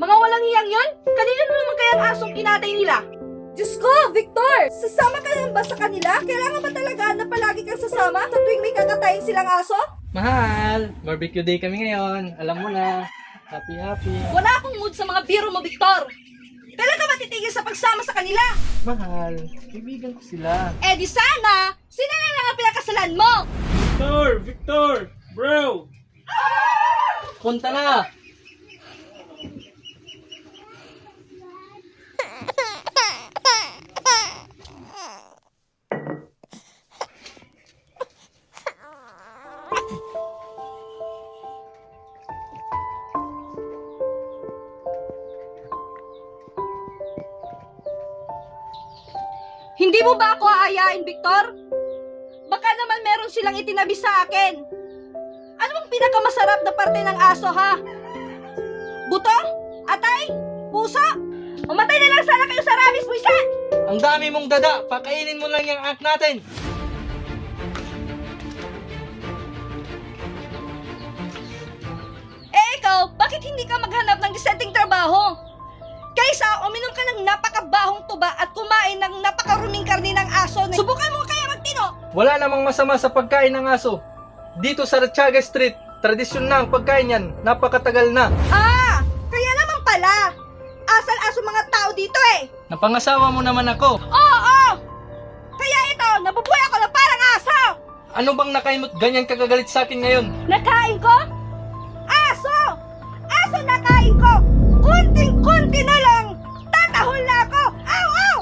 Mga walang hiyang yon? Kanina naman kaya ang asong kinatay nila? Diyos ko, Victor! Sasama ka naman ba sa kanila? Kailangan ba talaga na palagi kang sasama sa tuwing may kakatayin silang aso? Mahal, barbecue day kami ngayon. Alam mo na. Happy. Wala akong mood sa mga biro mo, Victor! Kailan ka ba titigil sa pagsama sa kanila? Mahal, kaibigan ko sila. Eh di sana, sino na lang ang pinakasalan mo? Victor! Bro! Punta na! Hindi mo ba ako aayain, Victor? Baka naman meron silang itinabi sa akin. Ano bang pinakamasarap na parte ng aso, ha? Buto? Atay? Puso? Umatay na lang sana kayo sa rabies, buisan! Ang dami mong dada, pakainin mo lang yung anak natin. Eh ikaw, bakit hindi ka maghanap ng disenteng trabaho? Kaysa uminom ka ng napakabahong tuba at kumain ng napakaruming karni ng aso. Subukan mo kaya magtino! Wala namang masama sa pagkain ng aso. Dito sa Ratchaga Street, tradisyon na ang pagkain yan. Napakatagal na. Ah! Kaya naman pala! Asal-aso mga tao dito eh! Napangasawa mo naman ako. Oo! Kaya ito, nabubuhay ako na parang aso! Ano bang nakaimot ganyan kagagalit sa akin ngayon? Nakain ko? Aso! Aso nakain ko! Kunting-kunti na lang! Tatahol na ako! Aw! Aw!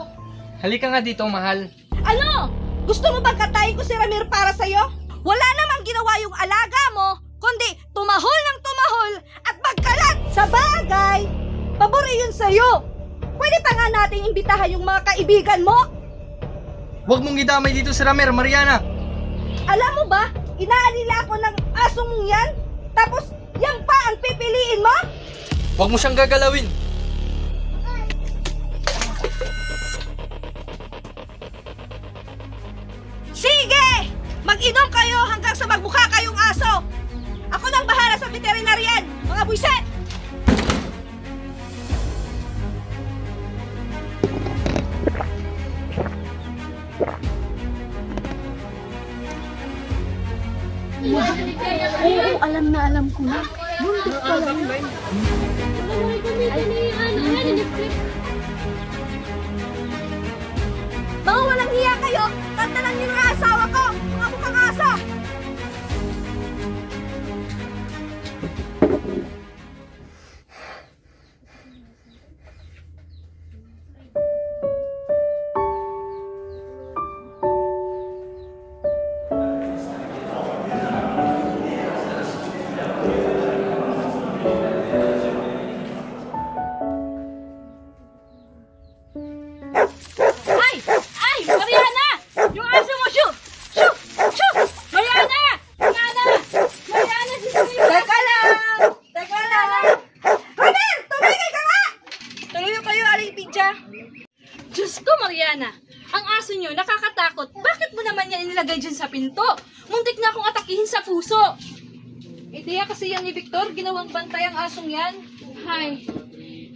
Halika nga dito, mahal. Ano? Gusto mo bang katayin ko si Ramir para sa'yo? Wala namang ginawa yung alaga mo, kundi tumahol ng tumahol at magkalat! Sa bagay, pabor yun sa'yo! Pwede pa nga natin imbitahan yung mga kaibigan mo? Huwag mong idamay dito si Ramer, Mariana. Alam mo ba, inaalila ko ng asong yan, tapos yan pa ang pipiliin mo? Huwag mo siyang gagalawin. Sige! Mag-inom kayo hanggang sa magmukha kayong aso! Ako nang bahala sa veterinarian, mga buiset! Oo, alam na alam ko na. Buntis pa lang. Mga walang hiya kayo! Tantanan niyo ng asawa ko! Mga mukhang aso! Ay! Ay! Mariana! Yung aso mo! Shoo! Shoo! Shoo! Mariana! Mariana! Mariana! Teka lang! Teka lang! Robert! Tumigil ka nga! Tuloy kayo, Aling Pidya. Diyos ko, Mariana! Ang aso nyo, nakakatakot. Bakit mo naman yan inilagay dyan sa pinto? Muntik na akong atakihin sa puso. Ideya kasi yan ni Victor, ginawang bantay ang asong yan. Hay,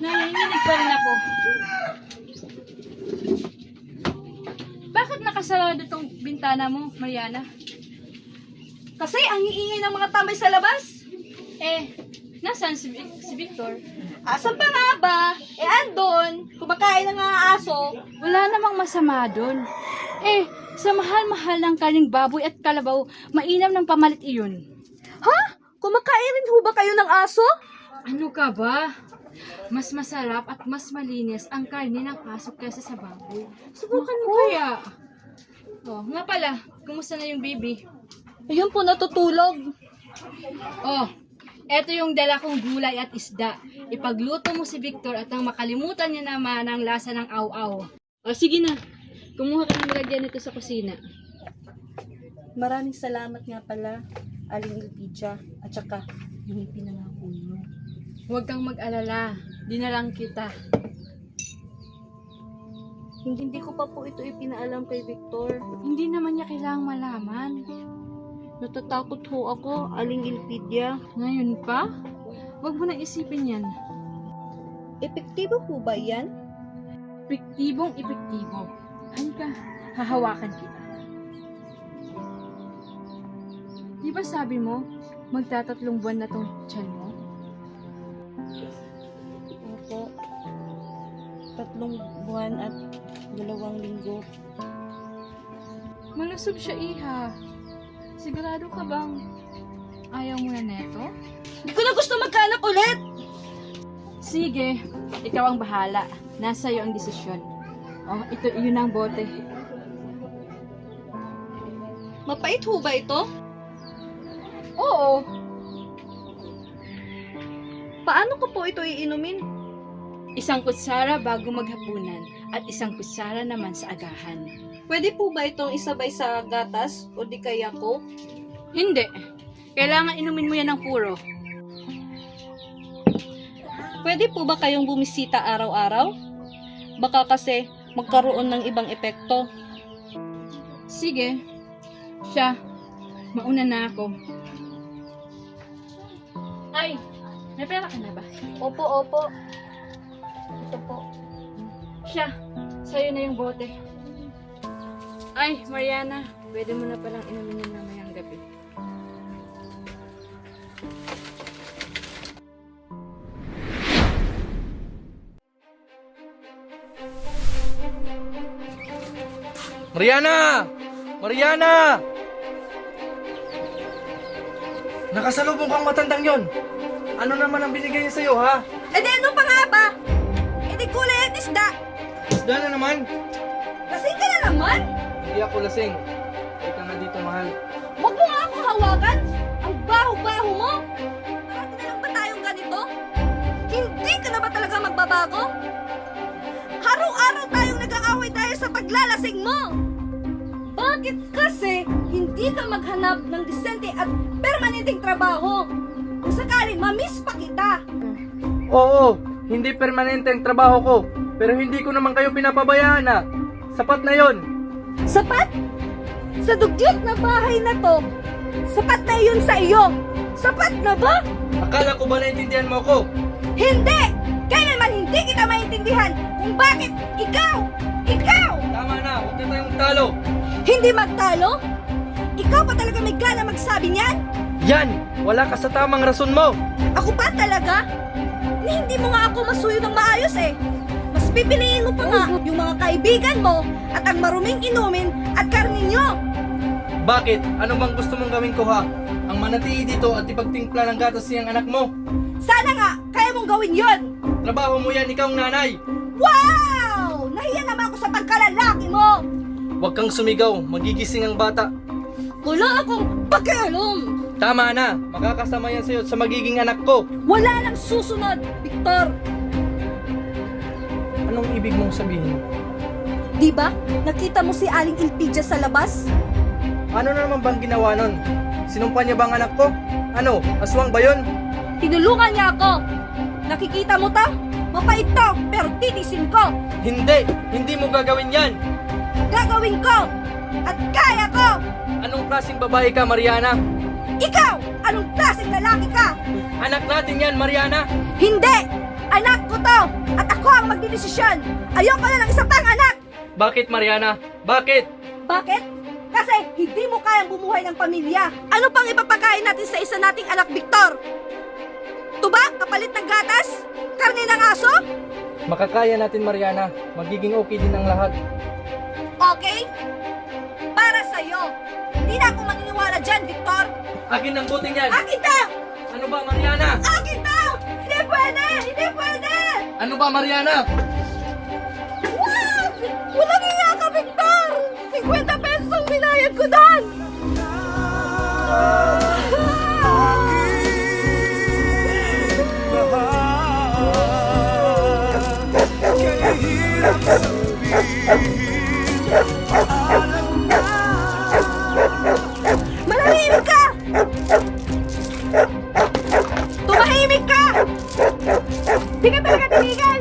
nanginginig pa rin ako. Bakit nakasarado tong bintana mo, Mariana? Kasi ang iingay ng mga tambay sa labas. Eh, nasaan si Victor? Asan pa nga ba? Eh, andon. Kumakain ng mga aso. Wala namang masama doon. Eh, sa mahal-mahal ng kaning baboy at kalabaw, mainam ng pamalit iyon. Ha? Kumakain rin ho ba kayo ng aso? Ano ka ba? Mas masarap at mas malinis ang karne ng aso kaysa sa baboy. Subukan mo kaya. Oh, nga pala, kumusta na yung baby? Ayun po, natutulog. Oh, eto yung dala kong gulay at isda. Ipagluto mo si Victor at nang makalimutan niya naman ang lasa ng aw-aw. O sige na, kumuha ka ng lagyan nito sa kusina. Maraming salamat nga pala, Aling Elpidia, at saka yung pinangako niyo. Huwag kang mag-alala, dinalang kita. Hindi ko pa po ito ipinaalam kay Victor. Hindi naman niya kailangang malaman. Natatakot ho ako, Aling Elpidia. Ngayon pa? Huwag mo na isipin yan. Epektibo po ba yan? Epektibong epektibo. Halika, hahawakan kita. Di ba sabi mo, magtatatlong buwan na tong tiyan mo? Opo. 3 buwan at 2 linggo. Malusog siya, iha. Sigurado ka bang ayaw mo na neto? Hindi ko na gusto magkaanak ulit! Sige, ikaw ang bahala. Nasa iyo ang desisyon. Oh, yun ang bote. Mapait ho ba ito? Oo, Paano ko po ito iinumin? isang kutsara bago maghapunan at isang kutsara naman sa agahan. Pwede po ba itong isabay sa gatas o di kaya ko? Hindi. Kailangan inumin mo yan ng puro. Pwede po ba kayong bumisita araw-araw? Baka kasi magkaroon ng ibang epekto. Sige. Siya, mauna na ako. Ay, may pera ka na ba? Opo, opo. Ito po. Siya, sa'yo na yung bote. Ay, Mariana, pwede mo na palang inumin yan mamayang gabi. Mariana! Mariana! Nakasalubong kang matandang yon. Ano naman ang binigay niya sa'yo, ha? Eh di ano pa nga ba? Eh di kulay at isda. Isda na naman. Lasing ka na naman. Hindi ako lasing. Ika nga dito, mahal. Huwag mo nga akong hawakan. Ang baho-baho mo. Parati na lang ba tayong ganito? Hindi ka na ba talaga magbabago? Araw-araw tayong nag-aaway dahil sa paglalasing mo. Bakit kasi hindi ka maghanap ng disente at permanenteng trabaho? Kung sakaling mamiss pa kita. Oo, hindi permanente ang trabaho ko. Pero hindi ko naman kayo pinapabayaan, ha? Sapat na yon. Sapat? Sa dugyot na bahay na to, sapat na yun sa iyo. Sapat na ba? Akala ko ba naintindihan mo ako? Hindi! Kailanman hindi kita maintindihan kung bakit ikaw! Tama na, huwag na tayong talo. Hindi magtalo? Ikaw pa talaga may gana magsabi niyan? Yan! Wala ka sa tamang rason mo. Ako pa talaga? Ni hindi mo nga ako masuyo ng maayos eh. Mas pipiliin mo pa nga yung mga kaibigan mo at ang maruming inumin at karnin nyo. Bakit? Ano bang gusto mong gawin ko, ha? Ang manatili dito at ipagtimpla ng gatas niyang anak mo. Sana nga, kaya mong gawin yon. Trabaho mo yan, ikaw ang nanay. Wow! Nahiya naman ako sa pagkalalaki mo. Huwag kang sumigaw, magigising ang bata. Wala akong pakialam. Tama na, makakasama yan sa'yo at sa magiging anak ko. Wala nang susunod, Victor. Anong ibig mong sabihin? Di ba? Nakita mo si Aling Ilpidia sa labas? Ano na naman bang ginawa nun? Sinumpa niya bang anak ko? Ano, aswang ba yun? Tinulungan niya ako. Nakikita mo to? Mapait to, pero titisin ko. Hindi mo gagawin yan. Gagawin ko. At kaya ko. Anong klaseng babae ka, Mariana? Ikaw, anong klaseng lalaki ka? Anak natin yan, Mariana. Hindi! Anak ko to! At ako ang magdidesisyon! Ayoko na ng isa pang anak! Bakit, Mariana? Bakit? Bakit? Kasi hindi mo kayang bumuhay ng pamilya. Ano pang ipapakain natin sa isa nating anak, Victor? Tuba? Kapalit ng gatas? Karne ng aso? Makakaya natin, Mariana. Magiging okay din ang lahat. Okay? Para sa'yo. Hindi na ako maniniwala dyan, Victor. Akin ang buting yan. Akin to! Ano ba, Mariana? Akin to! Hindi pwede! Hindi pwede! Ano ba, Mariana? What? Walang iya ka, Victor! 50 pesos ang binayad ko doon! Manahimik ka! Tumahimik ka! Di ka talaga tumigil!